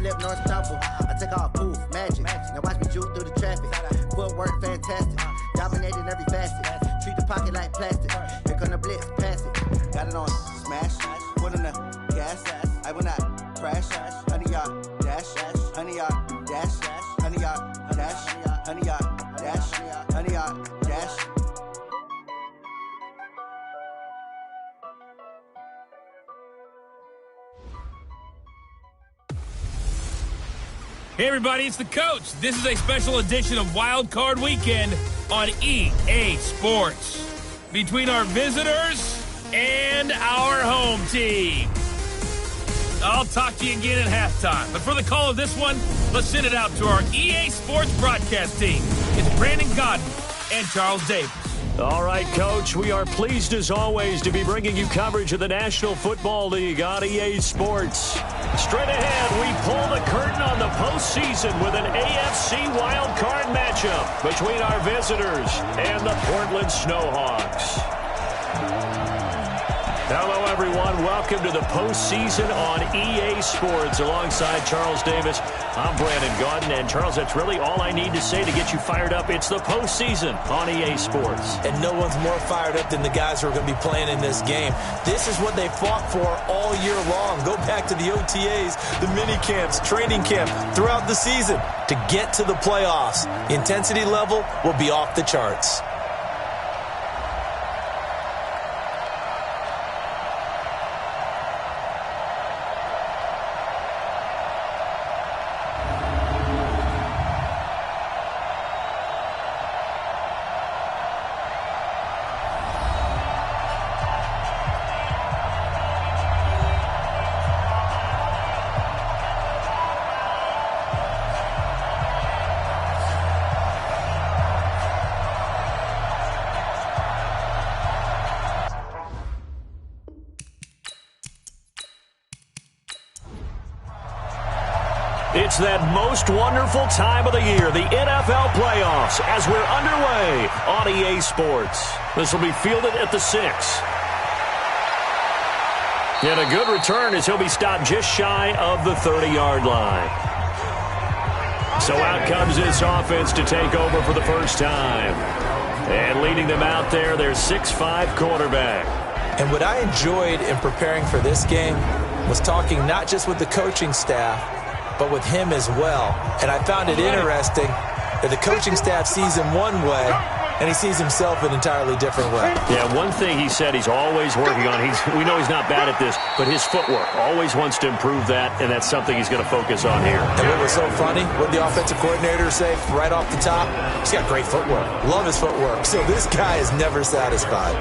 flip, no unstoppable. I take off, poof, magic. Now watch me juke through the traffic. Footwork fantastic, dominating every facet. Treat the pocket like plastic. Here come the blitz, pass it. Got it on smash, put on the gas. I will not crash. 100-yard dash, 100-yard dash, 100-yard dash, 100-yard dash, 100-yard dash. Hey everybody, it's the coach. This is a special edition of Wild Card Weekend on EA Sports. Between our visitors and our home team. I'll talk to you again at halftime. But for the call of this one, let's send it out to our EA Sports broadcast team. It's Brandon Godden and Charles Davis. All right, Coach, we are pleased as always to be bringing you coverage of the National Football League on EA Sports. Straight ahead, we pull the curtain on the postseason with an AFC wildcard matchup between our visitors and the Portland Snowhawks. Hello, everyone. Welcome to the postseason on EA Sports. Alongside Charles Davis, I'm Brandon Godden. And, Charles, that's really all I need to say to get you fired up. It's the postseason on EA Sports. And no one's more fired up than the guys who are going to be playing in this game. This is what they fought for all year long. Go back to the OTAs, the mini camps, training camp, throughout the season to get to the playoffs. The intensity level will be off the charts. It's that most wonderful time of the year, the NFL playoffs, as we're underway on EA Sports. This will be fielded at the 6. And a good return as he'll be stopped just shy of the 30-yard line. So out comes this offense to take over for the first time. And leading them out there, their 6'5" quarterback. And what I enjoyed in preparing for this game was talking not just with the coaching staff, but with him as well. And I found it interesting that the coaching staff sees him one way, and he sees himself an entirely different way. Yeah, one thing he said he's always working on, we know he's not bad at this, but his footwork, always wants to improve that, and that's something he's going to focus on here. And what was so funny, what did the offensive coordinator say right off the top? He's got great footwork. Love his footwork. So this guy is never satisfied.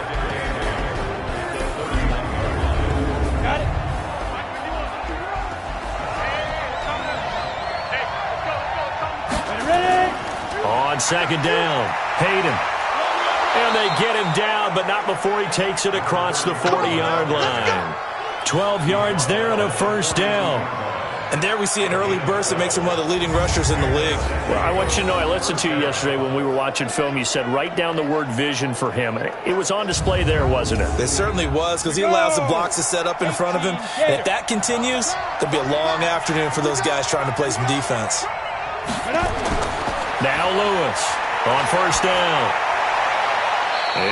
On second down, Hayden. And they get him down, but not before he takes it across the 40-yard line. 12 yards there and a first down. And there we see an early burst that makes him one of the leading rushers in the league. Well, I want you to know, I listened to you yesterday when we were watching film. You said write down the word vision for him. It was on display there, wasn't it? It certainly was, because he allows the blocks to set up in front of him. And if that continues, there'll be a long afternoon for those guys trying to play some defense. Now Lewis on first down.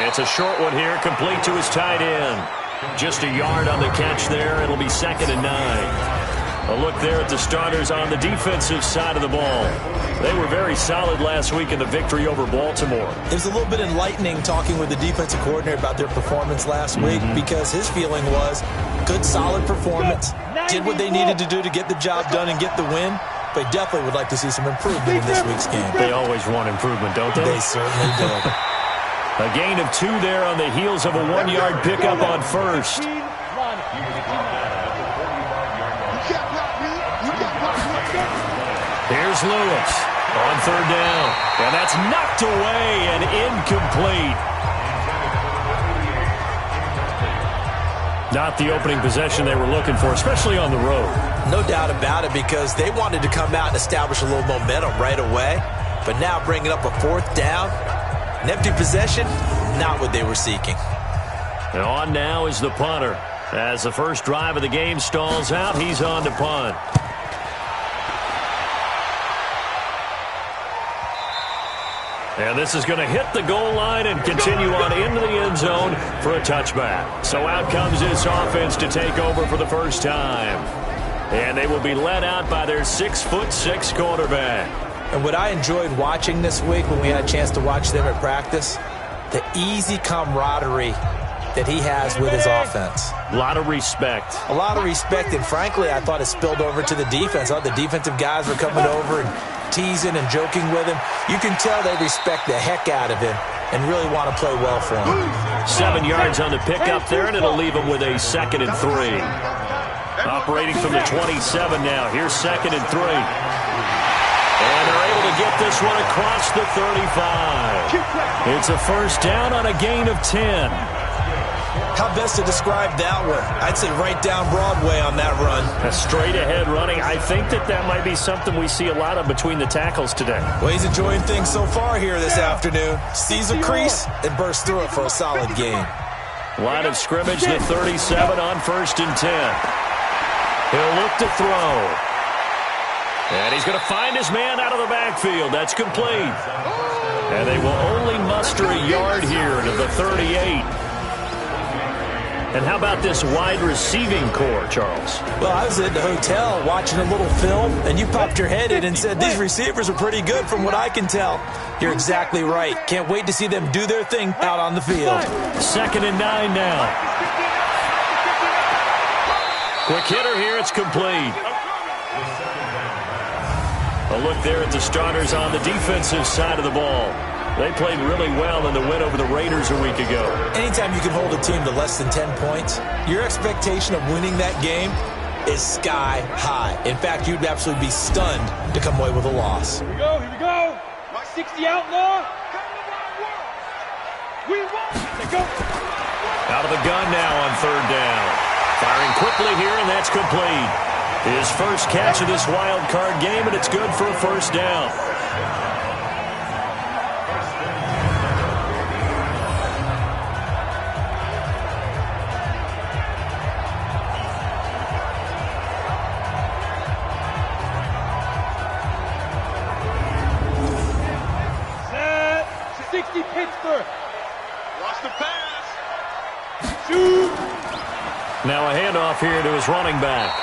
It's a short one here, complete to his tight end. Just a yard on the catch there. It'll be 2nd and 9. A look there at the starters on the defensive side of the ball. They were very solid last week in the victory over Baltimore. It was a little bit enlightening talking with the defensive coordinator about their performance last week, because his feeling was good, solid performance. Did what they needed to do to get the job done and get the win. But definitely would like to see some improvement in this week's game. They always want improvement, don't they? They certainly do. A gain of 2 there on the heels of a 1-yard pickup on first. Here's Lewis on third down. And that's knocked away and incomplete. Not the opening possession they were looking for, especially on the road. No doubt about it, because they wanted to come out and establish a little momentum right away. But now bringing up a 4th down, an empty possession, not what they were seeking. And on now is the punter. As the first drive of the game stalls out, he's on to punt. And this is going to hit the goal line and continue on into the end zone for a touchback. So out comes this offense to take over for the first time. And they will be led out by their 6'6" quarterback. And what I enjoyed watching this week when we had a chance to watch them at practice, the easy camaraderie that he has with his offense. A lot of respect. A lot of respect, and frankly, I thought it spilled over to the defense. The defensive guys were coming over and teasing and joking with him. You can tell they respect the heck out of him and really want to play well for him. 7 yards on the pickup there, and it'll leave him with a 2nd and 3. Operating from the 27 now. Here's 2nd and 3. And they're able to get this one across the 35. It's a first down on a gain of 10. How best to describe that one? I'd say right down Broadway on that run. A straight-ahead running. I think that might be something we see a lot of between the tackles today. Well, he's enjoying things so far here this afternoon. Sees a crease and bursts through it for a solid gain. Line of scrimmage, the 37 on 1st and 10. He'll look to throw. And he's going to find his man out of the backfield. That's complete. And they will only muster a yard here to the 38. And how about this wide receiving core, Charles? Well, I was at the hotel watching a little film, and you popped your head in and said, these receivers are pretty good from what I can tell. You're exactly right. Can't wait to see them do their thing out on the field. 2nd and 9 now. Quick hitter here. It's complete. A look there at the starters on the defensive side of the ball. They played really well in the win over the Raiders a week ago. Anytime you can hold a team to less than 10 points, your expectation of winning that game is sky high. In fact, you'd absolutely be stunned to come away with a loss. Here we go. My 60 outlaw. We won. Let's go. Out of the gun now on 3rd down. Firing quickly here, and that's complete. His first catch of this wild card game, and it's good for a first down. Now a handoff here to his running back.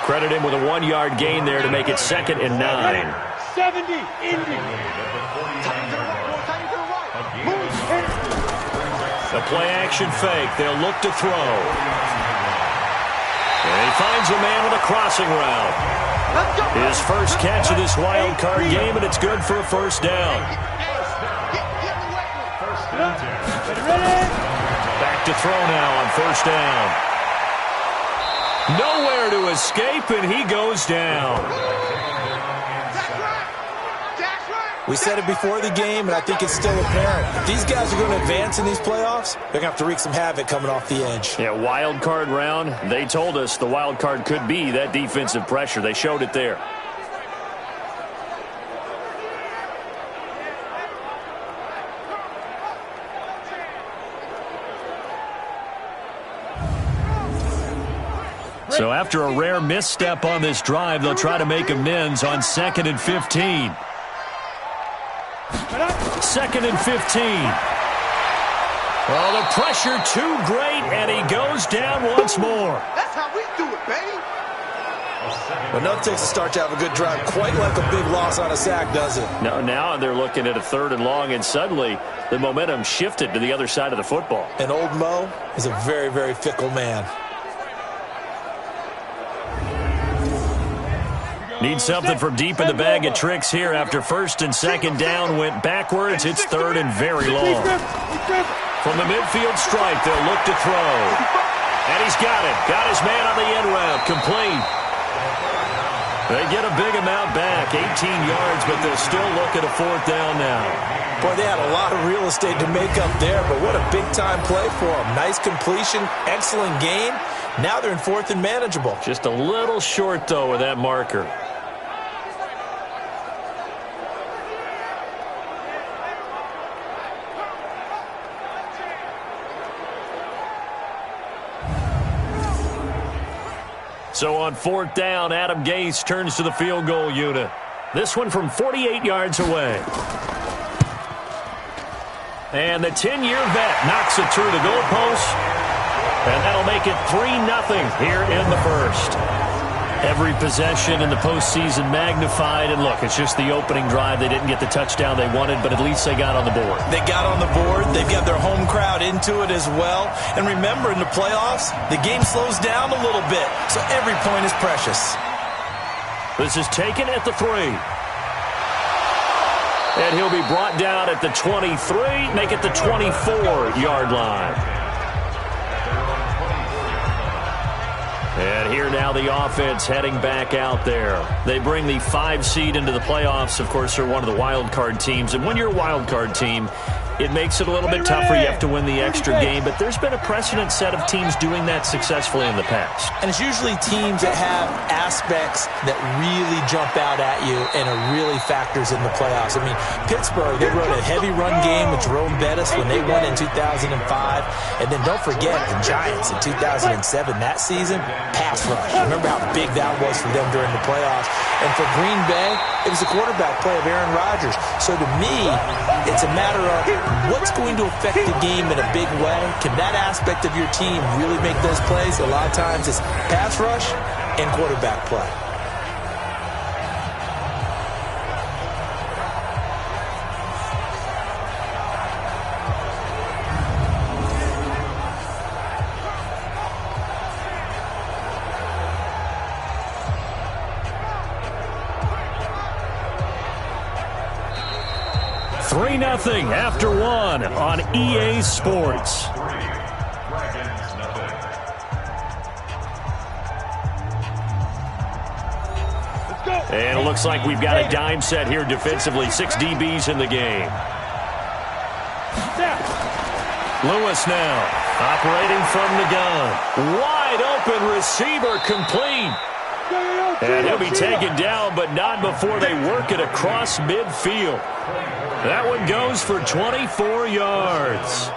Credit him with a 1-yard gain there to make it 2nd and 9. 70, Indy. The play-action fake. They'll look to throw. And he finds a man with a crossing route. His first catch of this wild card game, and it's good for a first down. Back to throw now on 1st down. Nowhere to escape, and he goes down. We said it before the game, and I think it's still apparent. If these guys are going to advance in these playoffs, they're going to have to wreak some havoc coming off the edge. Yeah, wild card round. They told us the wild card could be that defensive pressure. They showed it there. So after a rare misstep on this drive, they'll try to make amends on 2nd and 15. 2nd and 15. Well, the pressure too great, and he goes down once more. That's how we do it, baby. But nothing takes a start to have a good drive quite like a big loss on a sack, does it? No, now they're looking at a 3rd and long, and suddenly the momentum shifted to the other side of the football. And old Mo is a very, very fickle man. Need something from deep in the bag of tricks here after 1st and 2nd down went backwards. It's 3rd and very long. From the midfield stripe, they'll look to throw. And he's got it. Got his man on the end route. Complete. They get a big amount back, 18 yards, but they'll still look at a 4th down now. Boy, they had a lot of real estate to make up there, but what a big-time play for them. Nice completion, excellent game. Now they're in 4th and manageable. Just a little short, though, with that marker. So on 4th down, Adam Gase turns to the field goal unit. This one from 48 yards away. And the 10-year vet knocks it through the goalpost. And that'll make it 3-0 here in the first. Every possession in the postseason magnified. And look, it's just the opening drive. They didn't get the touchdown they wanted, but at least they got on the board. They got on the board. They've got their home crowd into it as well. And remember, in the playoffs, the game slows down a little bit. So every point is precious. This is taken at the 3. And he'll be brought down at the 23, make it the 24-yard line. And here now the offense heading back out there. They bring the 5 seed into the playoffs. Of course, they're one of the wild card teams. And when you're a wild card team, it makes it a little bit tougher. You have to win the extra game. But there's been a precedent set of teams doing that successfully in the past. And it's usually teams that have aspects that really jump out at you and are really factors in the playoffs. I mean, Pittsburgh, they rode a heavy run game with Jerome Bettis when they won in 2005. And then don't forget the Giants in 2007, that season, pass rush. Remember how big that was for them during the playoffs. And for Green Bay, it was the quarterback play of Aaron Rodgers. So to me, it's a matter of what's going to affect the game in a big way. Can that aspect of your team really make those plays? A lot of times it's pass rush and quarterback play. Nothing after 1 on EA Sports. And it looks like we've got a dime set here defensively. 6 DBs in the game. Lewis now operating from the gun. Wide open receiver complete. And he'll be taken down, but not before they work it across midfield. That one goes for 24 yards.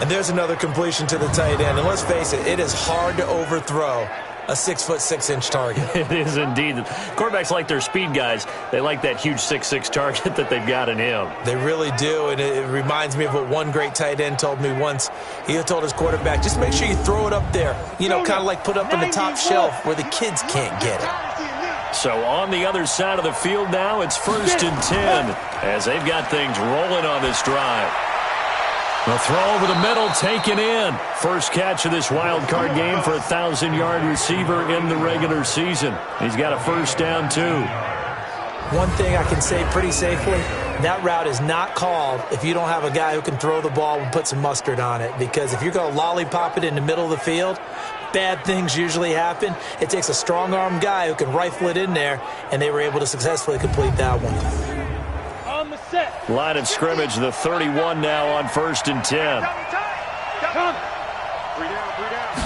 And there's another completion to the tight end. And let's face it, it is hard to overthrow a 6'6" target. It is indeed. Quarterbacks like their speed guys. They like that huge 6'6" target that they've got in him. They really do, and it reminds me of what one great tight end told me once. He told his quarterback, just make sure you throw it up there. You know, kind of like put up in the top shelf where the kids can't get it. So on the other side of the field now, it's 1st and 10 as they've got things rolling on this drive. The throw over the middle taken in. First catch of this wild card game for a 1,000-yard receiver in the regular season. He's got a first down, too. One thing I can say pretty safely, that route is not called if you don't have a guy who can throw the ball and put some mustard on it. Because if you're going to lollipop it in the middle of the field, bad things usually happen. It takes a strong-arm guy who can rifle it in there, and they were able to successfully complete that one. On the set. Line of scrimmage, the 31 now on 1st and 10. Come. 3 down.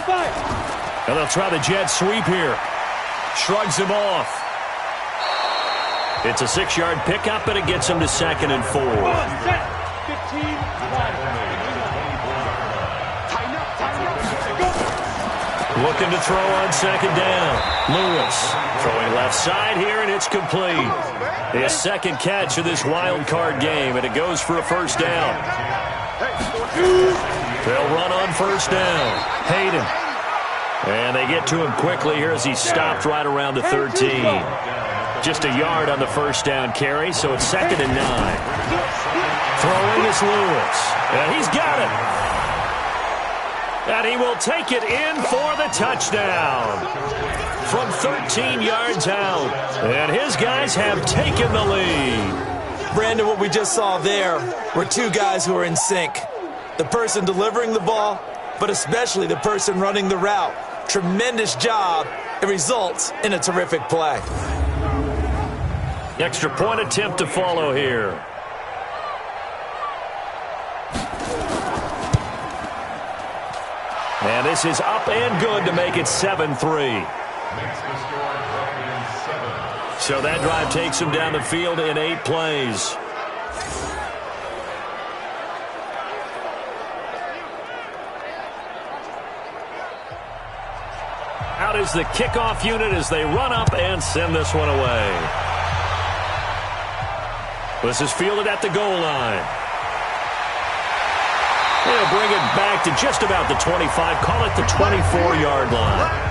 5. And they'll try the jet sweep here. Shrugs him off. It's a 6-yard pickup, and it gets him to 2nd and 4. Set. 15. 5. Looking to throw on 2nd down. Lewis throwing left side here, and it's complete. His 2nd catch of this wild card game, and it goes for a first down. They'll run on 1st down. Hayden. And they get to him quickly here as he stopped right around the 13. Just a yard on the first down carry, so it's 2nd and 9. Throwing is Lewis. And he's got it. And he will take it in for the touchdown from 13 yards out. And his guys have taken the lead. Brandon, what we just saw there were 2 guys who are in sync. The person delivering the ball, but especially the person running the route. Tremendous job. It results in a terrific play. Extra point attempt to follow here. And this is up and good to make it 7-3. So that drive takes him down the field in 8 plays. Out is the kickoff unit as they run up and send this one away. This is fielded at the goal line. They'll bring it back to just about the 25. Call it the 24-yard line.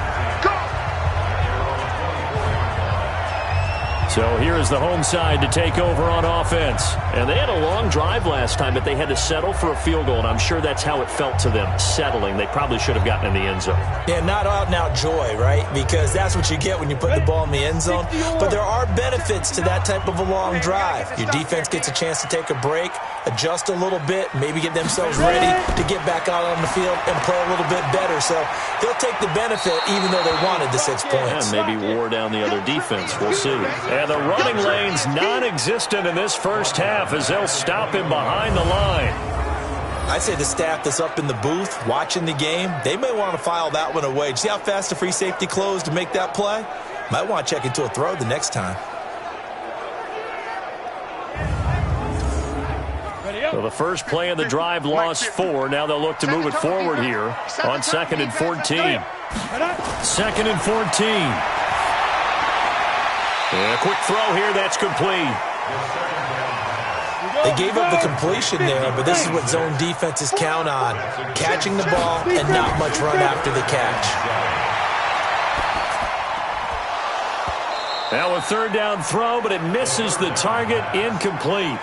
So here is the home side to take over on offense. And they had a long drive last time, but they had to settle for a field goal, and I'm sure that's how it felt to them, settling. They probably should have gotten in the end zone. Yeah, not out-and-out joy, right? Because that's what you get when you put the ball in the end zone. But there are benefits to that type of a long drive. Your defense gets a chance to take a break, adjust a little bit, maybe get themselves ready to get back out on the field and play a little bit better. So they'll take the benefit even though they wanted the 6 points. And maybe wore down the other defense. We'll see. And the running lane's non-existent in this first half as they'll stop him behind the line. I'd say the staff that's up in the booth watching the game, they may want to file that one away. See how fast the free safety closed to make that play? Might want to check into a throw the next time. So the first play of the drive lost 4. Now they'll look to move it forward here on 2nd and 14. 2nd and 14. And a quick throw here, that's complete. They gave up the completion there, but this is what zone defenses count on. Catching the ball and not much run after the catch. Now a 3rd down throw, but it misses the target, incomplete.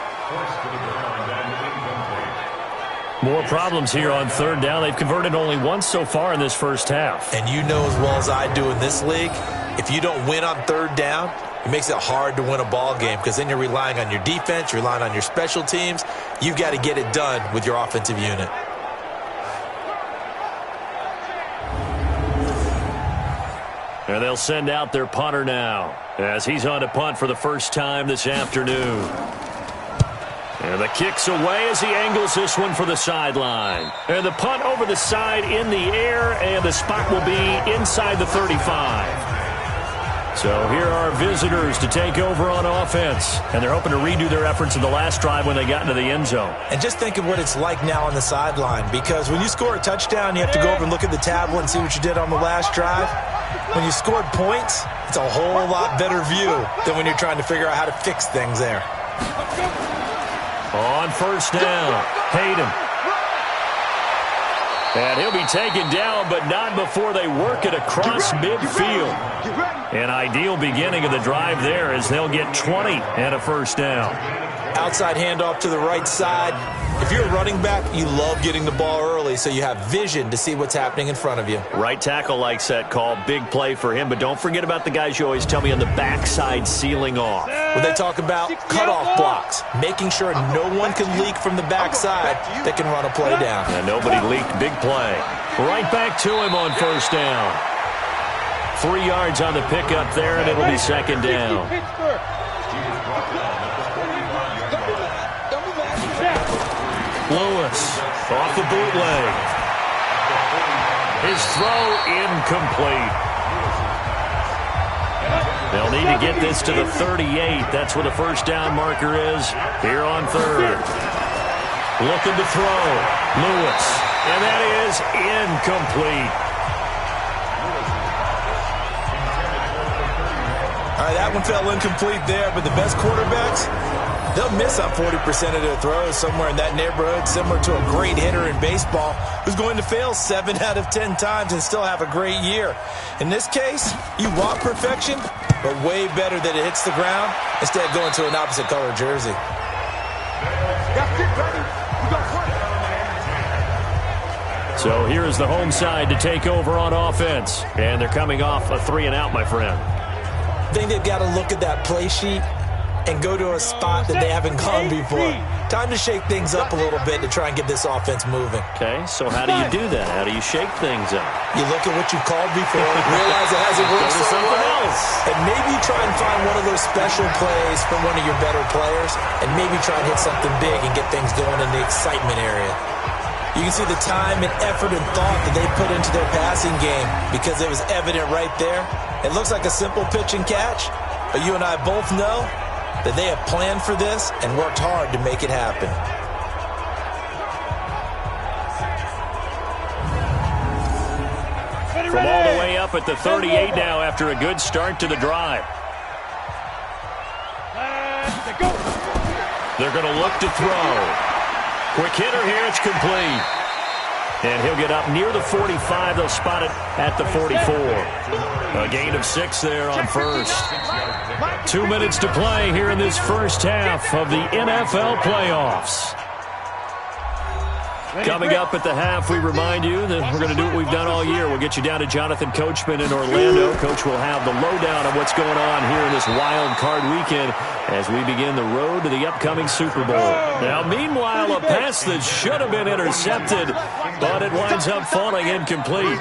More problems here on 3rd down. They've converted only once so far in this first half. And you know as well as I do in this league, if you don't win on 3rd down, it makes it hard to win a ball game because then you're relying on your defense, you're relying on your special teams. You've got to get it done with your offensive unit. And they'll send out their punter now as he's on to punt for the first time this afternoon. And the kick's away as he angles this one for the sideline. And the punt over the side in the air, and the spot will be inside the 35. So here are visitors to take over on offense. And they're hoping to redo their efforts in the last drive when they got into the end zone. And just think of what it's like now on the sideline. Because when you score a touchdown, you have to go over and look at the tablet and see what you did on the last drive. When you scored points, it's a whole lot better view than when you're trying to figure out how to fix things there. On 1st down, Hayden. And he'll be taken down, but not before they work it across midfield. An ideal beginning of the drive there as they'll get 20 and a 1st down. Outside handoff to the right side. If you're a running back, you love getting the ball early so you have vision to see what's happening in front of you. Right tackle likes that call. Big play for him, but don't forget about the guys you always tell me on the backside sealing off. When they talk about cutoff blocks, making sure no one can leak from the backside that can run a play down. And nobody leaked. Big play. Right back to him on 1st down. 3 yards on the pickup there, and it'll be 2nd down. Lewis off the bootleg. His throw incomplete. They'll need to get this to the 38. That's where the 1st down marker is here on 3rd. Looking to throw. Lewis. And that is incomplete. All right, that one fell incomplete there, but the best quarterbacks, they'll miss on 40% of their throws somewhere in that neighborhood, similar to a great hitter in baseball who's going to fail 7 out of 10 times and still have a great year. In this case, you want perfection, but way better that it hits the ground instead of going to an opposite color jersey. So here is the home side to take over on offense. And they're coming off a 3 and out, my friend. I think they've got to look at that play sheet and go to a spot that they haven't gone before. Time to shake things up a little bit to try and get this offense moving. Okay, so how do you do that? How do you shake things up? You look at what you've called before, realize it hasn't worked somewhere else, and maybe you try and find one of those special plays from one of your better players, and maybe try and hit something big and get things going in the excitement area. You can see the time and effort and thought that they put into their passing game because it was evident right there. It looks like a simple pitch and catch, but you and I both know that they have planned for this and worked hard to make it happen. From all the way up at the 38 now after a good start to the drive. They're going to look to throw. Quick hitter here, it's complete. And he'll get up near the 45. They'll spot it at the 44. A gain of 6 there on first. 2 minutes to play here in this first half of the NFL playoffs. Coming up at the half, we remind you that we're going to do what we've done all year. We'll get you down to Jonathan Coachman in Orlando. Coach will have the lowdown of what's going on here in this wild card weekend as we begin the road to the upcoming Super Bowl. Now, meanwhile, a pass that should have been intercepted, but it winds up falling incomplete.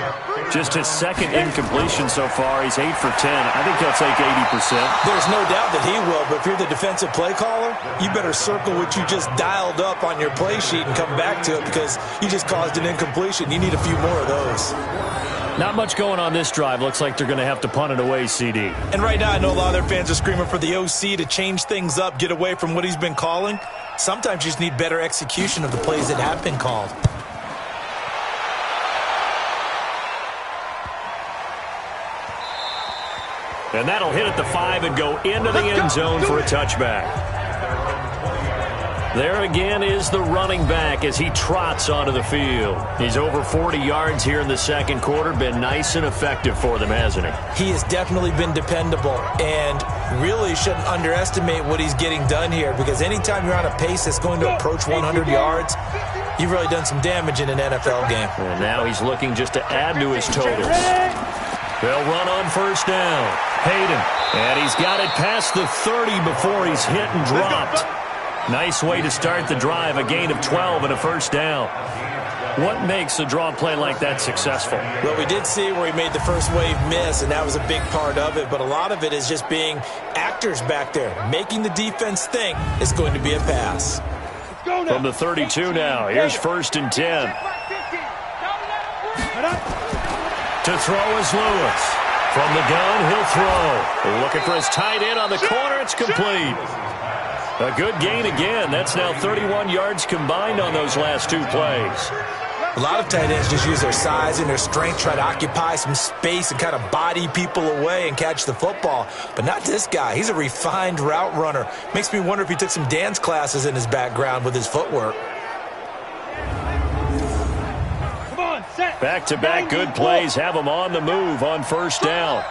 Just his second incompletion so far. He's 8 for 10. I think he'll take 80%. There's no doubt that he will, but if you're the defensive play caller, you better circle what you just dialed up on your play sheet and come back to it because you just caused an incompletion. You need a few more of those. Not much going on this drive. Looks like they're going to have to punt it away, CD. And right now I know a lot of their fans are screaming for the OC to change things up, get away from what he's been calling. Sometimes you just need better execution of the plays that have been called. And that'll hit at the 5 and go into the end zone for a touchback. There again is the running back as he trots onto the field. He's over 40 yards here in the second quarter. Been nice and effective for them, hasn't he? He has definitely been dependable and really shouldn't underestimate what he's getting done here because anytime you're on a pace that's going to approach 100 yards, you've really done some damage in an NFL game. And now he's looking just to add to his totals. They'll run on first down. Hayden. And he's got it past the 30 before he's hit and dropped. Nice way to start the drive. A gain of 12 and a first down. What makes a draw play like that successful? Well, we did see where he made the first wave miss, and that was a big part of it. But a lot of it is just being actors back there, making the defense think it's going to be a pass. From the 32 now. Here's first and 10. To throw is Lewis. From the gun, he'll throw. Looking for his tight end on the corner. It's complete. A good gain again. That's now 31 yards combined on those last 2 plays. A lot of tight ends just use their size and their strength, try to occupy some space and kind of body people away and catch the football. But not this guy. He's a refined route runner. Makes me wonder if he took some dance classes in his background with his footwork. Back-to-back good plays have him on the move on first down.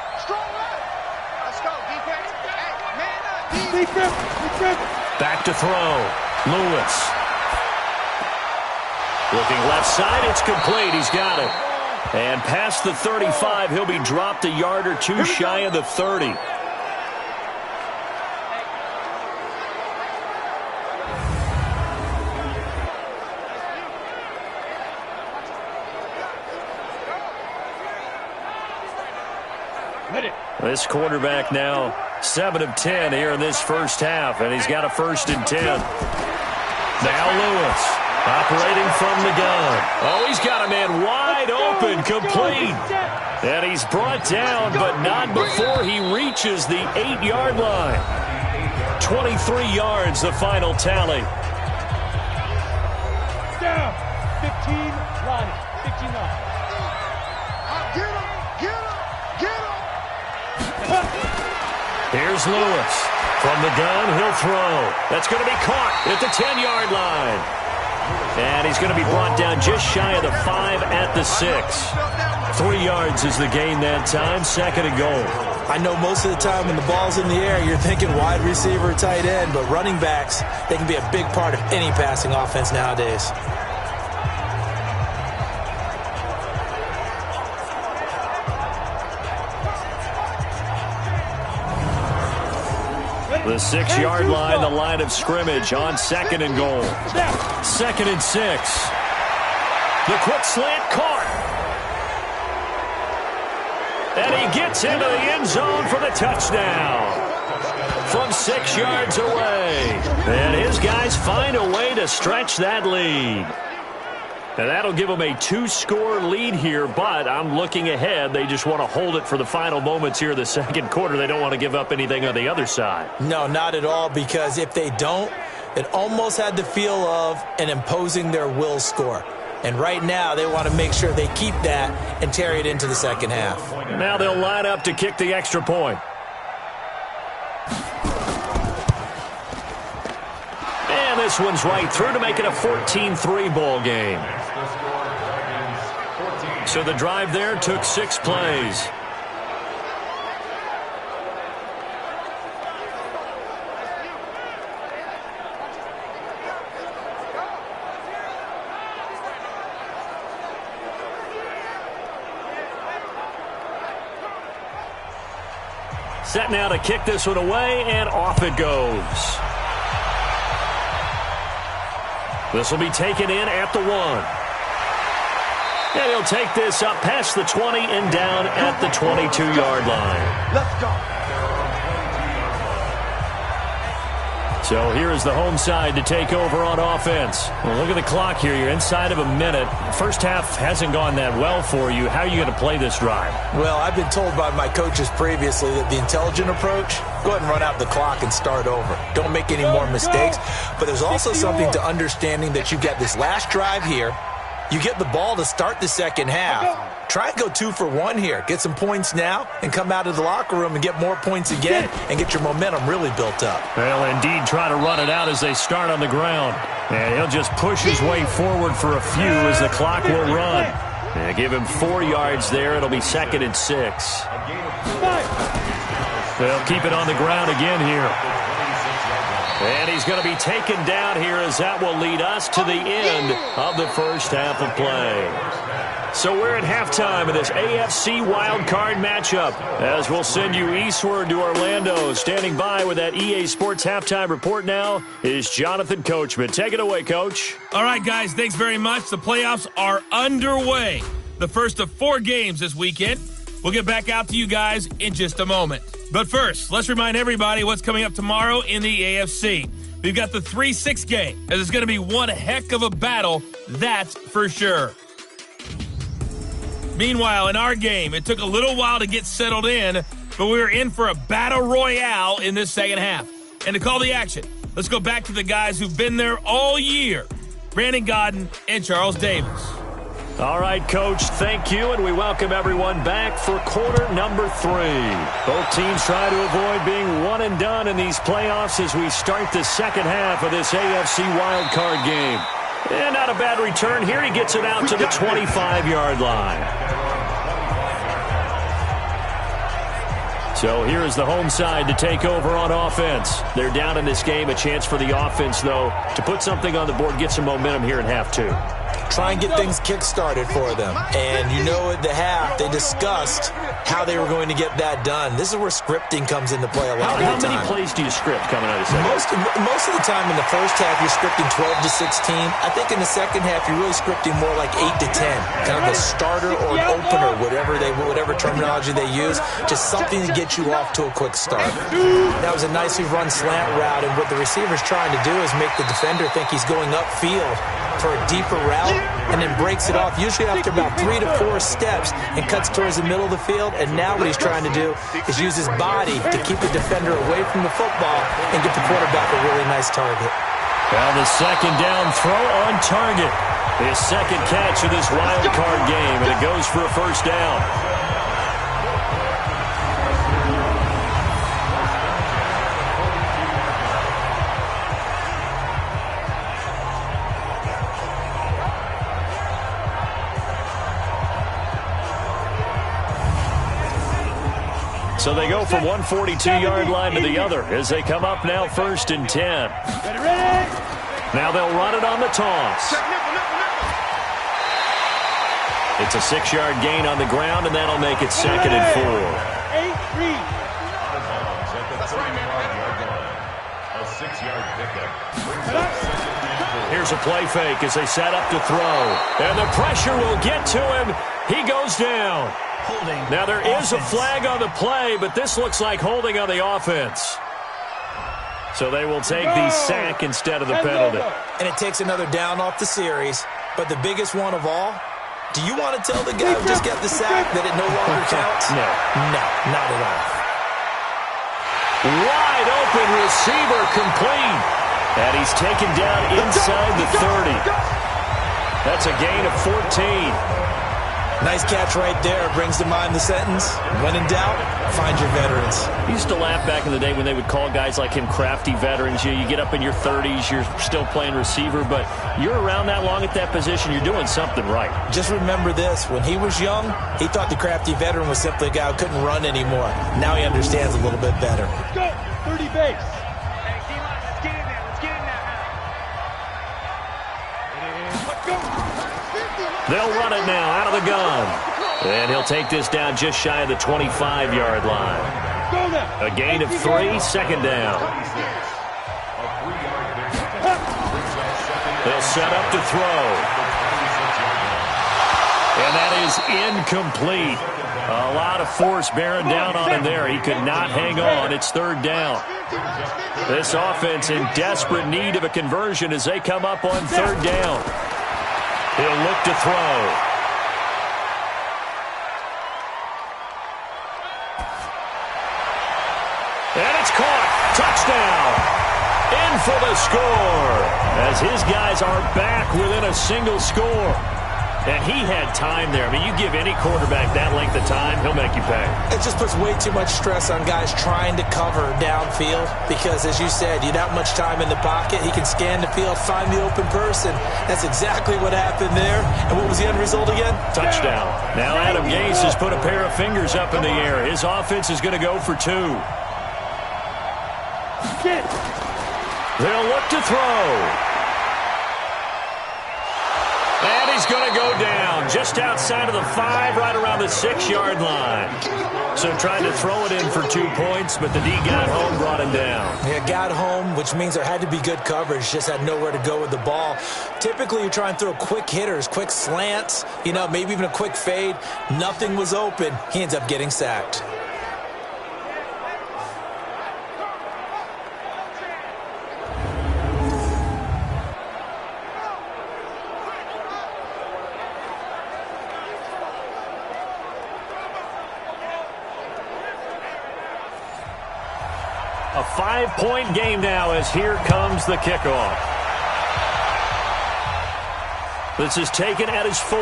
Back to throw. Lewis. Looking left side, it's complete. He's got it. And past the 35, he'll be dropped a yard or 2 shy of the 30. This quarterback now 7 of 10 here in this first half, and he's got a first and 10. Now Lewis operating from the gun. Oh, he's got a man wide open, complete. And he's brought down, but not before he reaches the 8-yard line. 23 yards, the final tally. Down. 15, line, 59. Here's Lewis. From the gun, he'll throw. That's going to be caught at the 10-yard line. And he's going to be brought down just shy of the 5 at the 6. 3 yards is the gain that time, second and goal. I know most of the time when the ball's in the air, you're thinking wide receiver, tight end, but running backs, they can be a big part of any passing offense nowadays. The 6-yard line, the line of scrimmage on second and goal. Second and 6. The quick slant caught. And he gets into the end zone for the touchdown. From 6 yards away. And his guys find a way to stretch that lead. And that'll give them a 2-score lead here, but I'm looking ahead. They just want to hold it for the final moments here in the second quarter. They don't want to give up anything on the other side. No, not at all, because if they don't, it almost had the feel of an imposing their will score. And right now, they want to make sure they keep that and carry it into the second half. Now they'll line up to kick the extra point. And this one's right through to make it a 14-3 ball game. So the drive there took 6 plays. Set now to kick this one away, and off it goes. This will be taken in at the 1. And he'll take this up past the 20 and down at the 22-yard line. Let's go. So here is the home side to take over on offense. Well, look at the clock here. You're inside of a minute. First half hasn't gone that well for you. How are you going to play this drive? Well, I've been told by my coaches previously that the intelligent approach, go ahead and run out the clock and start over. Don't make any more mistakes. But there's also something to understanding that you've got this last drive here. You get the ball to start the second half. Try and go 2 for 1 here. Get some points now and come out of the locker room and get more points again and get your momentum really built up. Well, indeed, try to run it out as they start on the ground. And he'll just push his way forward for a few as the clock will run. And give him 4 yards there. It'll be 2nd and 6. They'll keep it on the ground again here. And he's going to be taken down here as that will lead us to the end of the first half of play. So we're at halftime of this AFC wildcard matchup as we'll send you eastward to Orlando. Standing by with that EA Sports halftime report now is Jonathan Coachman. Take it away, Coach. All right, guys, thanks very much. The playoffs are underway. The first of 4 games this weekend. We'll get back out to you guys in just a moment. But first, let's remind everybody what's coming up tomorrow in the AFC. We've got the 3-6 game, as it's going to be one heck of a battle, that's for sure. Meanwhile, in our game, it took a little while to get settled in, but we were in for a battle royale in this second half. And to call the action, let's go back to the guys who've been there all year, Brandon Godden and Charles Davis. All right, Coach, thank you, and we welcome everyone back for quarter number 3. Both teams try to avoid being one and done in these playoffs as we start the second half of this AFC wildcard game. And not a bad return here. He gets it out to the 25-yard line. So here is the home side to take over on offense. They're down in this game. A chance for the offense, though, to put something on the board, get some momentum here in half 2. Try and get things kick-started for them. And you know at the half, they discussed how they were going to get that done. This is where scripting comes into play a lot of the time. How many plays do you script coming out of the second? Most of the time in the first half, you're scripting 12 to 16. I think in the second half, you're really scripting more like 8 to 10. Kind of a starter or an opener, whatever terminology they use. Just something to get you off to a quick start. That was a nicely run slant route, and what the receiver's trying to do is make the defender think he's going upfield for a deeper route, and then breaks it off, usually after about 3 to 4 steps, and cuts towards the middle of the field. And now what he's trying to do is use his body to keep the defender away from the football and get the quarterback a really nice target. Well, the second down throw on target. His second catch of this wild card game, and it goes for a first down. So they go from one 42-yard line to the other as they come up now 1st and 10. Now they'll run it on the toss. It's a 6-yard gain on the ground, and that'll make it 2nd and 4. Here's a play fake as they set up to throw. And the pressure will get to him. He goes down. Now there is a flag on the play, but this looks like holding on the offense. So they will take the sack instead of the penalty. And it takes another down off the series. But the biggest one of all, do you want to tell the guy who just got the sack that it no longer counts? No. No, not at all. Wide open receiver complete. And he's taken down inside the 30. That's a gain of 14. Nice catch right there. Brings to mind the sentence, when in doubt, find your veterans. I used to laugh back in the day when they would call guys like him crafty veterans. You get up in your 30s, you're still playing receiver, but you're around that long at that position, you're doing something right. Just remember this. When he was young, he thought the crafty veteran was simply a guy who couldn't run anymore. Now he understands a little bit better. Let's go. 30 base. Let's get in there. Let's get in there. Let's go. They'll run it now out of the gun. And he'll take this down just shy of the 25-yard line. Go now. A gain of 3, second down. They'll set up to throw. And that is incomplete. A lot of force bearing down on him there. He could not hang on. It's third down. This offense in desperate need of a conversion as they come up on third down. He'll look to throw. And it's caught. Touchdown. In for the score. As his guys are back within a single score. And he had time there. I mean, you give any quarterback that length of time, he'll make you pay. It just puts way too much stress on guys trying to cover downfield because, as you said, you don't have much time in the pocket. He can scan the field, find the open person. That's exactly what happened there. And what was the end result again? Touchdown. Now Adam Gase has put a pair of fingers up in the air. His offense is going to go for 2. They'll look to throw. And he's going to go down just outside of the 5, right around the 6-yard line. So trying to throw it in for 2 points, but the D got home, brought him down. Yeah, got home, which means there had to be good coverage. Just had nowhere to go with the ball. Typically, you try and throw quick hitters, quick slants, maybe even a quick fade. Nothing was open. He ends up getting sacked. A 5-point game now as here comes the kickoff. This is taken at his 4.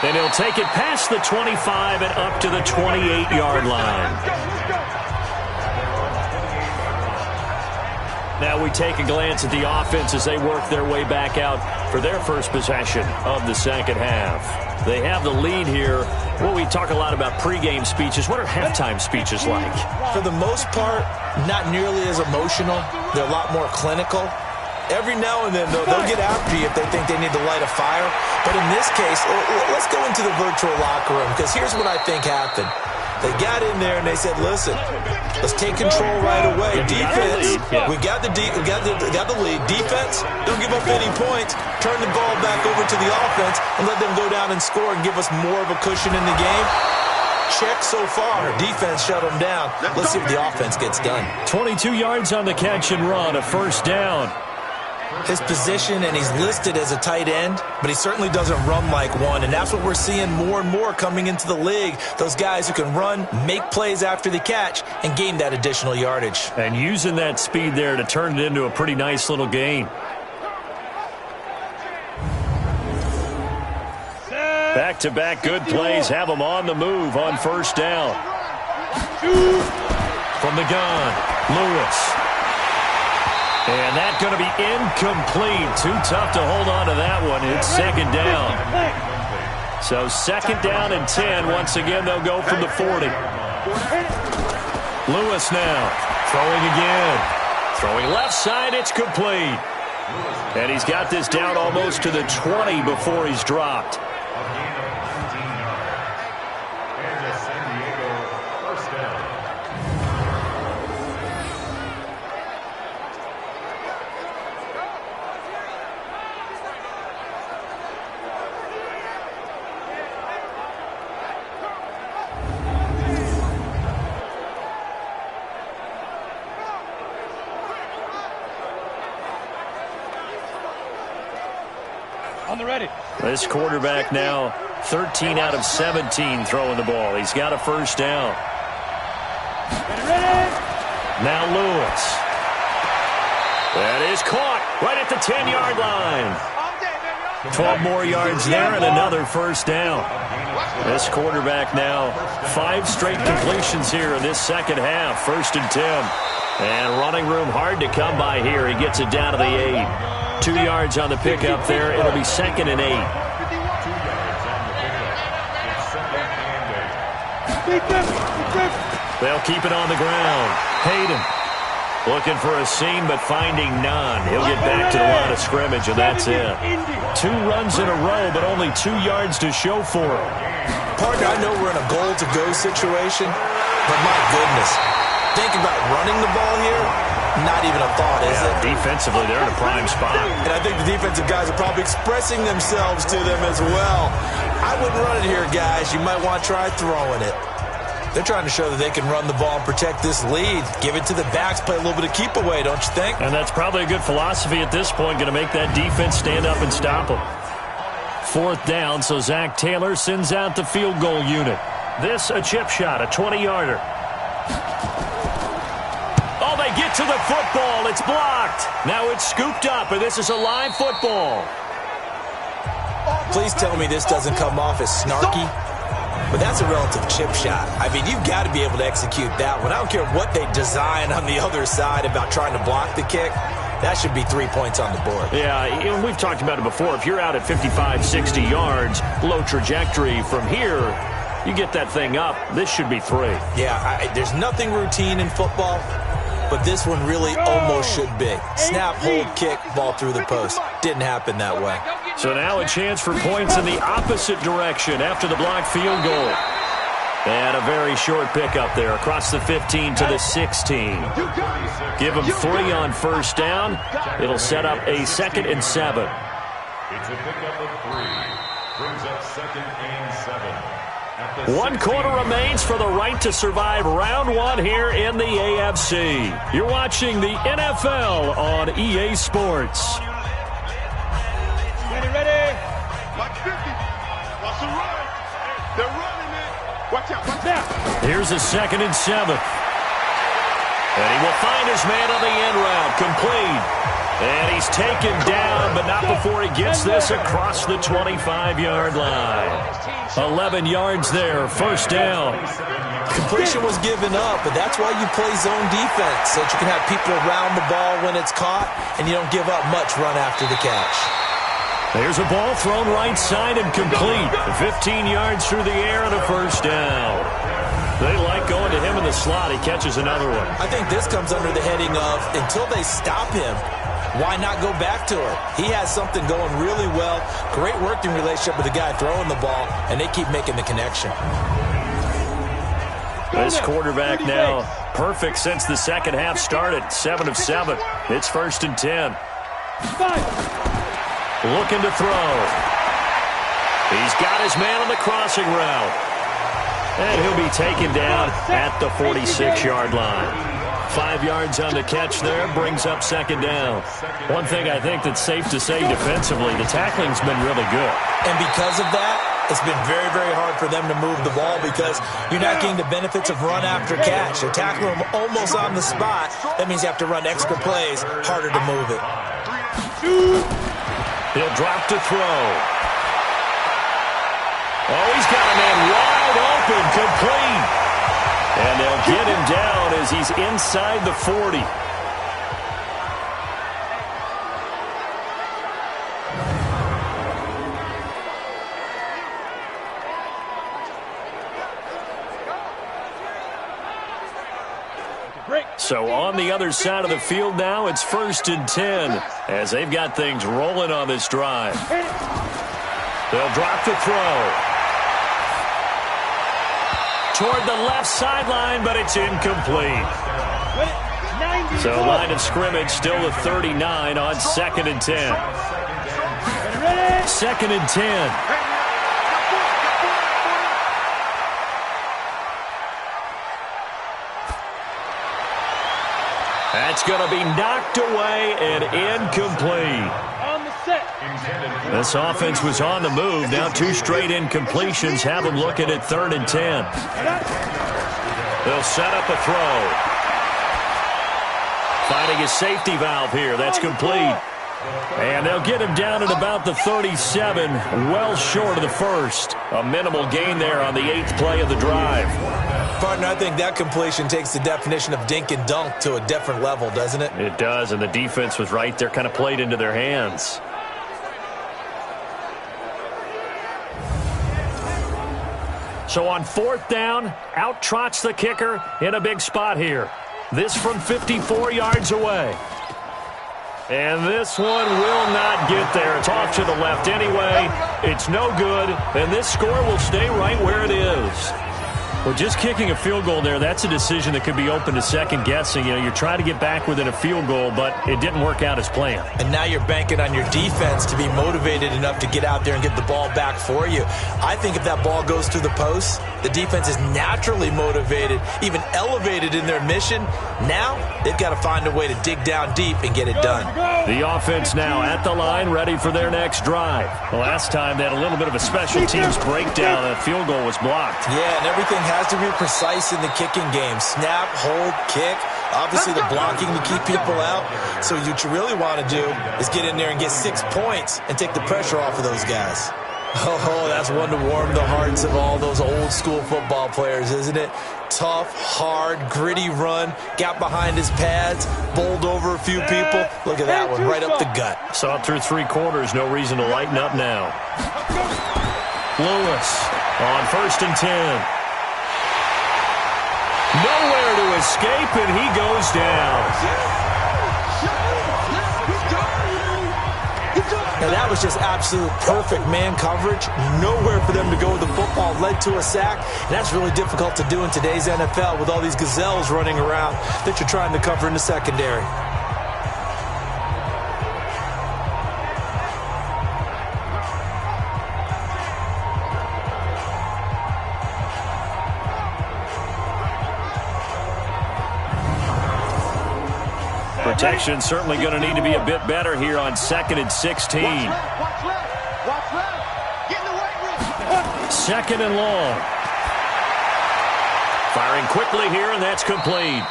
And he'll take it past the 25 and up to the 28-yard line. Now we take a glance at the offense as they work their way back out for their first possession of the second half. They have the lead here. Well, we talk a lot about pregame speeches. What are halftime speeches like? For the most part, not nearly as emotional. They're a lot more clinical. Every now and then, they'll get after you if they think they need to light a fire. But in this case, let's go into the virtual locker room, because here's what I think happened. They got in there and they said, listen, let's take control right away. Defense, we got the lead. Defense, don't give up any points. Turn the ball back over to the offense and let them go down and score and give us more of a cushion in the game. Check so far. Defense shut them down. Let's see if the offense gets done. 22 yards on the catch and run, a first down. His position, and he's listed as a tight end, but he certainly doesn't run like one, and that's what we're seeing more and more coming into the league. Those guys who can run, make plays after the catch, and gain that additional yardage. And using that speed there to turn it into a pretty nice little gain. Back-to-back good plays have them on the move on first down. From the gun, Lewis. And that's going to be incomplete. Too tough to hold on to that one. It's second down. So second down and 10. Once again, they'll go from the 40. Lewis now throwing again. Throwing left side, it's complete. And he's got this down almost to the 20 before he's dropped. On the ready. This quarterback now 13 out of 17 throwing the ball. He's got a first down. Ready. Now Lewis. That is caught right at the 10-yard line. 12 more yards there and another first down. This quarterback now 5 straight completions here in this second half. 1st and 10. And running room hard to come by here. He gets it down to the 8. 2 yards on the pickup there. It'll be 2nd and 8. They'll keep it on the ground. Hayden looking for a seam, but finding none. He'll get back to the line of scrimmage, and that's it. 2 runs in a row, but only 2 yards to show for it. Partner, I know we're in a goal-to-go situation, but my goodness, think about running the ball here. Not even a thought, is it? Defensively, they're in a prime spot. And I think the defensive guys are probably expressing themselves to them as well. I wouldn't run it here, guys. You might want to try throwing it. They're trying to show that they can run the ball and protect this lead. Give it to the backs, play a little bit of keep away, don't you think? And that's probably a good philosophy at this point, going to make that defense stand up and stop them. 4th down, so Zach Taylor sends out the field goal unit. This a chip shot, a 20-yarder. Oh, they get to the football. It's blocked. Now it's scooped up, and this is a live football. Please tell me this doesn't come off as snarky. But that's a relative chip shot. I mean, you've got to be able to execute that one. I don't care what they design on the other side about trying to block the kick. That should be 3 points on the board. Yeah, we've talked about it before. If you're out at 55, 60 yards, low trajectory from here, you get that thing up. This should be 3. Yeah, there's nothing routine in football, but this one really almost should be. Snap, hold, kick, ball through the post. Didn't happen that way. So now a chance for points in the opposite direction after the blocked field goal. And a very short pickup there across the 15 to the 16. Give them 3 on 1st down. It'll set up a 2nd and 7. It's a pickup of 3. Brings up 2nd and 7. 1 quarter remains for the right to survive round 1 here in the AFC. You're watching the NFL on EA Sports. Ready? Watch 50. Watch the run. They're running it. Watch out. Watch out. Here's a 2nd and 7. And he will find his man on the end route. Complete. And he's taken down, but not before he gets this across the 25-yard line. 11 yards there. 1st down. Completion was given up, but that's why you play zone defense, so that you can have people around the ball when it's caught, and you don't give up much run after the catch. There's a ball thrown right side and complete. 15 yards through the air and a 1st down. They like going to him in the slot. He catches another one. I think this comes under the heading of, until they stop him, why not go back to him? He has something going really well. Great working relationship with the guy throwing the ball, and they keep making the connection. This quarterback now perfect since the second half started. 7 of 7. It's 1st and 10. 5. Looking to throw. He's got his man on the crossing route. And he'll be taken down at the 46-yard line. 5 yards on the catch there, brings up 2nd down. One thing I think that's safe to say defensively, the tackling's been really good. And because of that, it's been very, very hard for them to move the ball because you're not getting the benefits of run after catch. They're tackling them almost on the spot. That means you have to run extra plays, harder to move it. He'll drop to throw. Oh, he's got a man wide open, complete. And they'll get him down as he's inside the 40. So on the other side of the field now, it's 1st and 10 as they've got things rolling on this drive. They'll drop to throw. Toward the left sideline, but it's incomplete. So line of scrimmage still the 39 on 2nd and 10. 2nd and 10. That's going to be knocked away and incomplete. On the set. This offense was on the move. Now 2 straight incompletions have them looking at 3rd and 10. They'll set up a throw. Finding a safety valve here. That's complete. And they'll get him down at about the 37, well short of the first. A minimal gain there on the 8th play of the drive. Partner, I think that completion takes the definition of dink and dunk to a different level, doesn't it? It does, and the defense was right there, kind of played into their hands. So on 4th down, out trots the kicker in a big spot here. This from 54 yards away. And this one will not get there. It's off to the left anyway. It's no good, and this score will stay right where it is. Well, just kicking a field goal there, that's a decision that could be open to second guessing. You know, you're trying to get back within a field goal, but it didn't work out as planned. And now you're banking on your defense to be motivated enough to get out there and get the ball back for you. I think if that ball goes through the post, the defense is naturally motivated, even elevated in their mission. Now they've got to find a way to dig down deep and get it done. The offense now at the line, ready for their next drive. The last time they had a little bit of a special teams breakdown. A field goal was blocked. Yeah, and everything has to be precise in the kicking game. Snap, hold, kick. Obviously the blocking to keep people out. So what you really want to do is get in there and get 6 points and take the pressure off of those guys. Oh, that's one to warm the hearts of all those old school football players, isn't it? Tough, hard, gritty run. Got behind his pads, bowled over a few people. Look at that one, right up the gut. Saw it through 3 quarters. No reason to lighten up now. Lewis on 1st and 10. Nowhere to escape, and he goes down. Now that was just absolute perfect man coverage. Nowhere for them to go with the football. Led to a sack. And that's really difficult to do in today's NFL with all these gazelles running around that you're trying to cover in the secondary. Protection certainly going to need to be a bit better here on 2nd and 16. 2nd and long. Firing quickly here, and that's complete.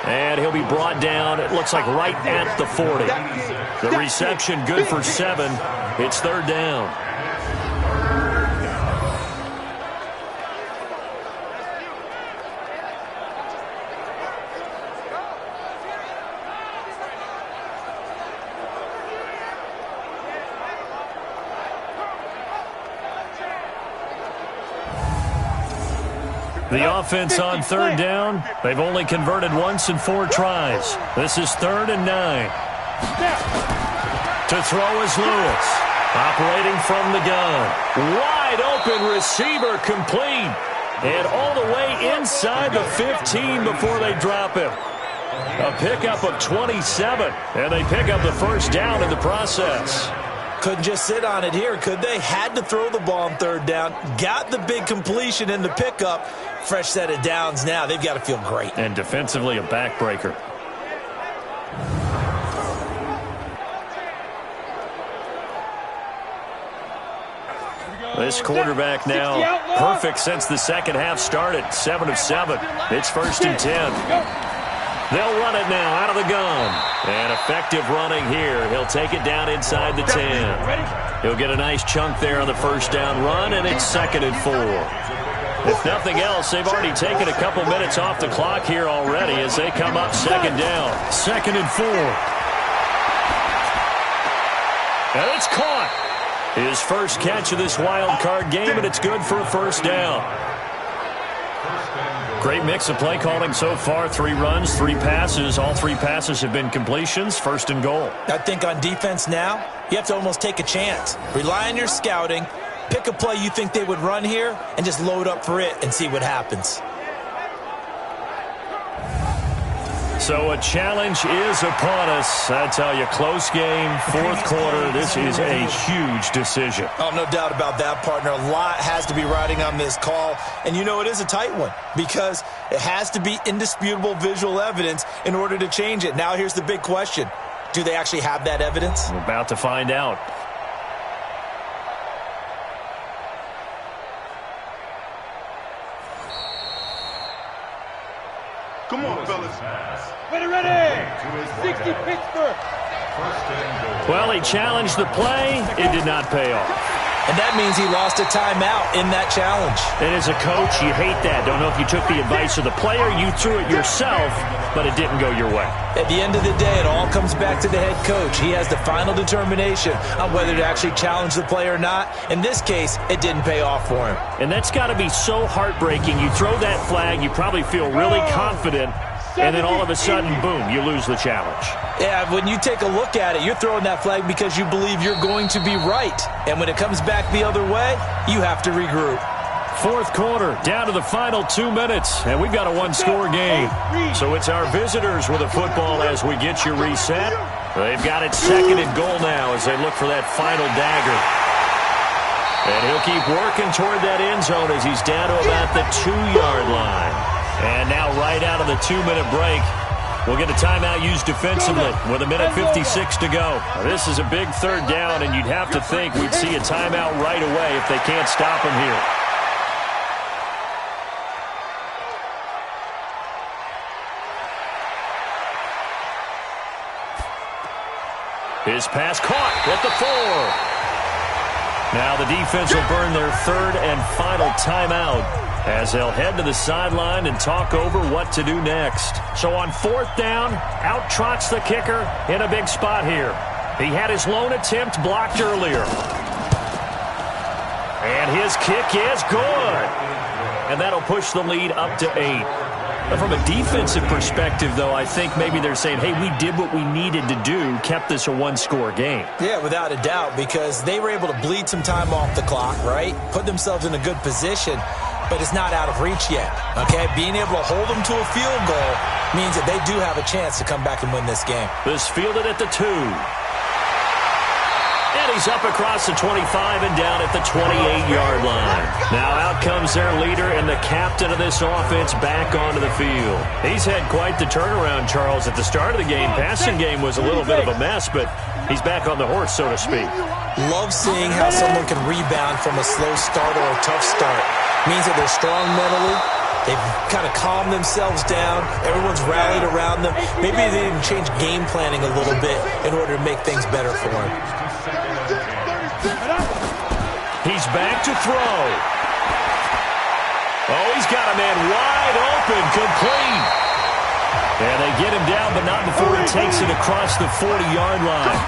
And he'll be brought down, it looks like right at the 40. The reception good for 7. It's 3rd down. The offense on 3rd down, they've only converted once in 4 tries. This is 3rd and 9. To throw is Lewis. Operating from the gun. Wide open receiver complete. And all the way inside the 15 before they drop him. A pickup of 27. And they pick up the 1st down in the process. Couldn't just sit on it here, could they? Had to throw the ball on 3rd down. Got the big completion in the pickup. Fresh set of downs now. They've got to feel great. And defensively, a backbreaker. This quarterback now perfect since the second half started. 7 of 7. It's 1st and 10. They'll run it now out of the gun. And effective running here. He'll take it down inside the 10. He'll get a nice chunk there on the 1st down run, and it's 2nd and 4. If nothing else, they've already taken a couple minutes off the clock here already as they come up 2nd down. 2nd and 4. And it's caught. His first catch of this wild card game, and it's good for a 1st down. Great mix of play calling so far. 3 runs, 3 passes. All 3 passes have been completions. 1st and goal. I think on defense now, you have to almost take a chance. Rely on your scouting. Pick a play you think they would run here and just load up for it and see what happens. So a challenge is upon us. I tell you, close game, 4th quarter. This is a huge decision. Oh, no doubt about that, partner. A lot has to be riding on this call. And you know it is a tight one because it has to be indisputable visual evidence in order to change it. Now here's the big question. Do they actually have that evidence? We're about to find out. Come on, fellas. Ready. 60 Pittsburgh. Well, he challenged the play. It did not pay off. And that means he lost a timeout in that challenge. And as a coach, you hate that. Don't know if you took the advice of the player, you threw it yourself, but it didn't go your way. At the end of the day, it all comes back to the head coach. He has the final determination on whether to actually challenge the play or not. In this case, it didn't pay off for him. And that's got to be so heartbreaking. You throw that flag, you probably feel really confident, and then all of a sudden, boom, you lose the challenge. Yeah, when you take a look at it, you're throwing that flag because you believe you're going to be right. And when it comes back the other way, you have to regroup. Fourth quarter, down to the final 2 minutes, and we've got a one-score game. So it's our visitors with the football as we get you reset. They've got it second and goal now as they look for that final dagger. And he'll keep working toward that end zone as he's down to about the 2-yard line. And now right out of the 2-minute break, we'll get a timeout used defensively with 1:56 to go. This is a big third down, and you'd have to think we'd see a timeout right away if they can't stop him here. His pass caught at the 4. Now the defense will burn their third and final timeout as they'll head to the sideline and talk over what to do next. So on fourth down, out trots the kicker in a big spot here. He had his lone attempt blocked earlier. And his kick is good. And that'll push the lead up to 8. From a defensive perspective, though, I think maybe they're saying, hey, we did what we needed to do, kept this a one-score game. Yeah, without a doubt, because they were able to bleed some time off the clock, right? Put themselves in a good position, but it's not out of reach yet, okay? Being able to hold them to a field goal means that they do have a chance to come back and win this game. This fielded at the 2. And he's up across the 25 and down at the 28-yard line. Now out comes their leader and the captain of this offense back onto the field. He's had quite the turnaround, Charles. At the start of the game, passing game was a little bit of a mess, but he's back on the horse, so to speak. Love seeing how someone can rebound from a slow start or a tough start. Means that they're strong mentally. They've kind of calmed themselves down. Everyone's rallied around them. Maybe they even change game planning a little bit in order to make things better for them. He's back to throw. Oh, he's got a man wide open, complete. And they get him down, but not before he takes it across the 40-yard line.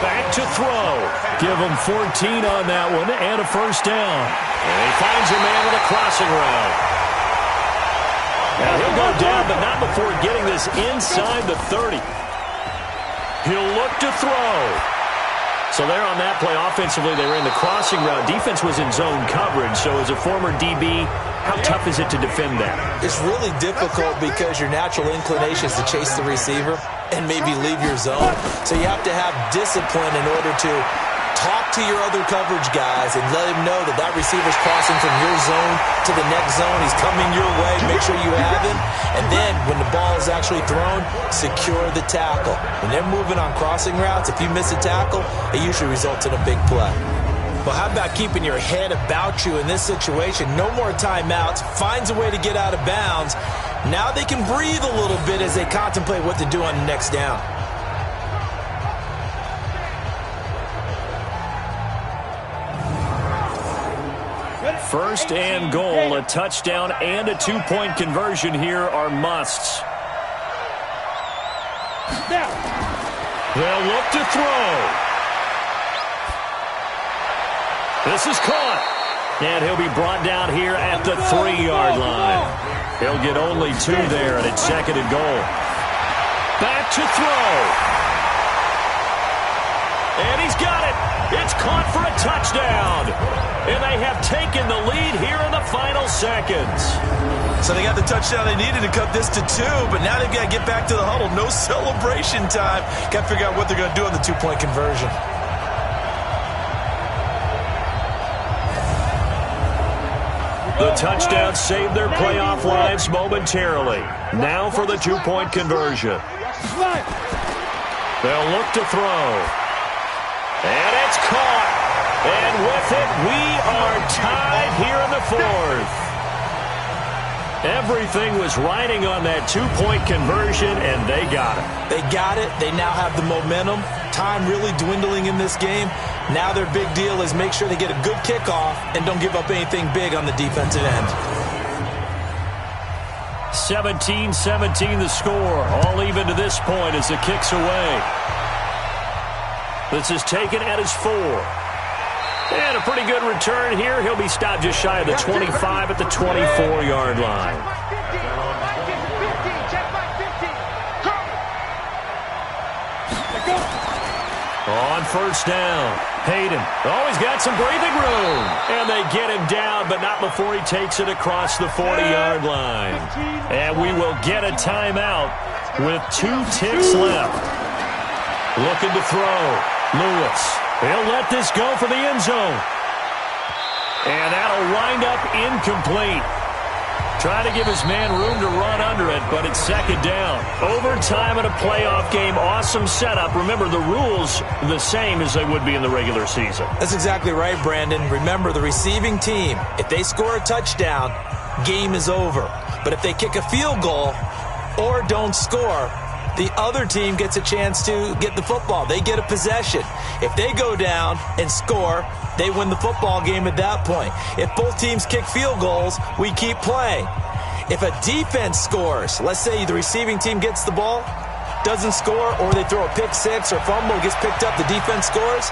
Back to throw. Give him 14 on that one and a first down. And he finds a man with a crossing route. Now he'll go down, but not before getting this inside the 30. He'll look to throw. So there on that play, offensively, they ran the crossing route. Defense was in zone coverage, so as a former DB, how tough is it to defend that? It's really difficult because your natural inclination is to chase the receiver and maybe leave your zone. So you have to have discipline in order to talk to your other coverage guys and let him know that that receiver's crossing from your zone to the next zone. He's coming your way. Make sure you have him. And then when the ball is actually thrown, secure the tackle. When they're moving on crossing routes, if you miss a tackle, it usually results in a big play. Well, how about keeping your head about you in this situation? No more timeouts. Finds a way to get out of bounds. Now they can breathe a little bit as they contemplate what to do on the next down. First and goal, a touchdown and a 2-point conversion here are musts. They'll look to throw. This is caught. And he'll be brought down here at the 3-yard line. He'll get only 2 there, and it's second and goal. Back to throw. And he's got it. It's caught for a touchdown. And they have taken the lead here in the final seconds. So they got the touchdown they needed to cut this to 2, but now they've got to get back to the huddle. No celebration time. Got to figure out what they're going to do on the 2-point conversion. The touchdown saved their playoff lives momentarily. Now for the 2-point conversion. They'll look to throw. And it's caught. And with it, we are tied here in the 4th. Everything was riding on that two-point conversion, and they got it. They got it. They now have the momentum. Time really dwindling in this game. Now their big deal is make sure they get a good kickoff and don't give up anything big on the defensive end. 17-17 the score. All even to this point as the kick's away. This is taken at his 4. And a pretty good return here. He'll be stopped just shy of the 25 at the 24-yard line. On first down, Hayden. Oh, he's got some breathing room. And they get him down, but not before he takes it across the 40-yard line. And we will get a timeout with 2 ticks left. Looking to throw. Lewis. He'll let this go for the end zone. And that'll wind up incomplete. Trying to give his man room to run under it, but it's second down. Overtime in a playoff game, awesome setup. Remember, the rules the same as they would be in the regular season. That's exactly right, Brandon. Remember, the receiving team, if they score a touchdown, game is over. But if they kick a field goal or don't score, the other team gets a chance to get the football. They get a possession. If they go down and score, they win the football game at that point. If both teams kick field goals, we keep playing. If a defense scores, let's say the receiving team gets the ball, doesn't score, or they throw a pick six or fumble, gets picked up, the defense scores,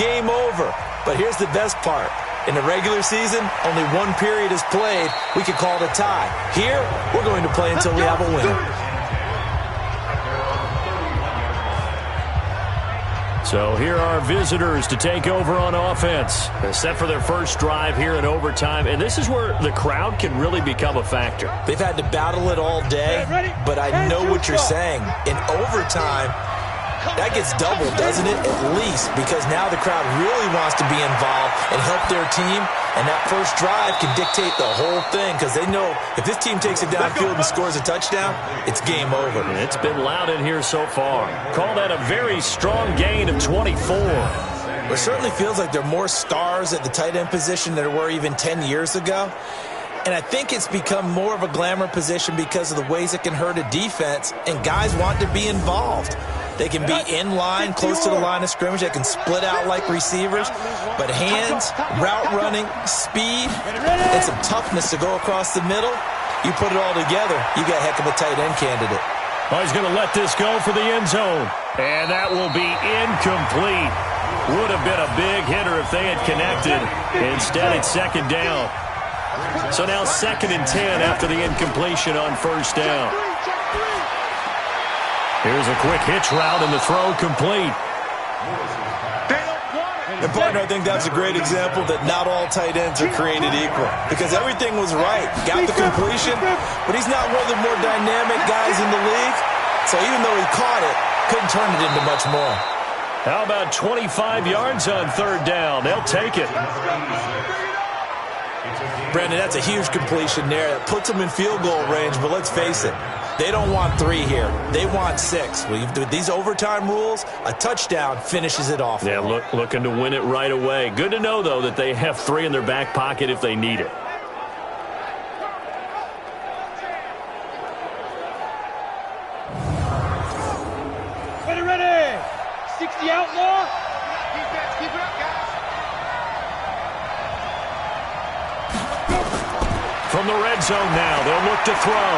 game over. But here's the best part. In the regular season, only one period is played. We could call it a tie. Here, we're going to play until we have a winner. So here are visitors to take over on offense. They're set for their first drive here in overtime, and this is where the crowd can really become a factor. They've had to battle it all day, but I know what you're saying. In overtime, that gets doubled, doesn't it? At least, because now the crowd really wants to be involved and help their team, and that first drive can dictate the whole thing because they know if this team takes it downfield and scores a touchdown, it's game over. It's been loud in here so far. Call that a very strong gain of 24. It certainly feels like there are more stars at the tight end position than there were even 10 years ago. And I think it's become more of a glamour position because of the ways it can hurt a defense, and guys want to be involved. They can be in line, close to the line of scrimmage. They can split out like receivers. But hands, route running, speed, and some toughness to go across the middle, you put it all together, you got a heck of a tight end candidate. Oh, he's going to let this go for the end zone. And that will be incomplete. Would have been a big hitter if they had connected. Instead, it's second down. So now 2nd and 10 after the incompletion on first down. Here's a quick hitch route and the throw complete. And partner, I think that's a great example that not all tight ends are created equal because everything was right. Got the completion, but he's not one of the more dynamic guys in the league. So even though he caught it, couldn't turn it into much more. How about 25 yards on third down? They'll take it. Brandon, that's a huge completion there. That puts them in field goal range, but let's face it. They don't want 3 here. They want 6. With these overtime rules, a touchdown finishes it off. Yeah, looking to win it right away. Good to know, though, that they have 3 in their back pocket if they need it. Ready. 60 outlaw. Defense, keep it up, guys. From the red zone now, they'll look to throw.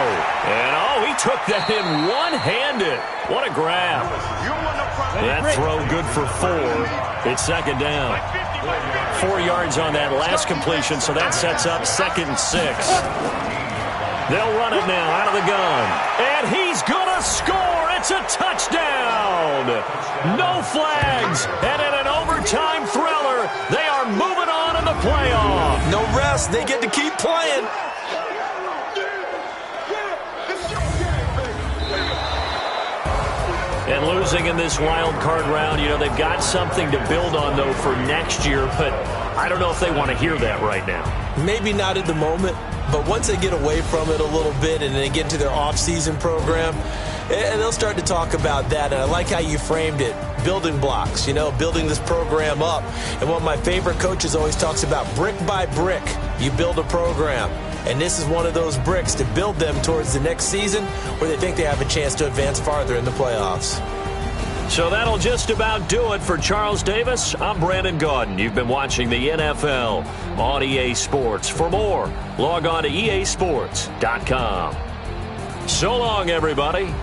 And, he took that in one-handed. What a grab. That throw good for 4. It's second down. 4 yards on that last completion, so that sets up 2nd and 6. They'll run it now out of the gun. And he's going to score. It's a touchdown. No flags. And in an overtime thriller, they are moving on in the playoff. No rest. They get to keep playing. And losing in this wild card round, they've got something to build on, though, for next year. But I don't know if they want to hear that right now. Maybe not at the moment, but once they get away from it a little bit and they get into their off-season program, and they'll start to talk about that. And I like how you framed it, building blocks, building this program up. And one of my favorite coaches always talks about brick by brick, you build a program. And this is one of those bricks to build them towards the next season where they think they have a chance to advance farther in the playoffs. So that'll just about do it for Charles Davis. I'm Brandon Gaudin. You've been watching the NFL on EA Sports. For more, log on to easports.com. So long, everybody.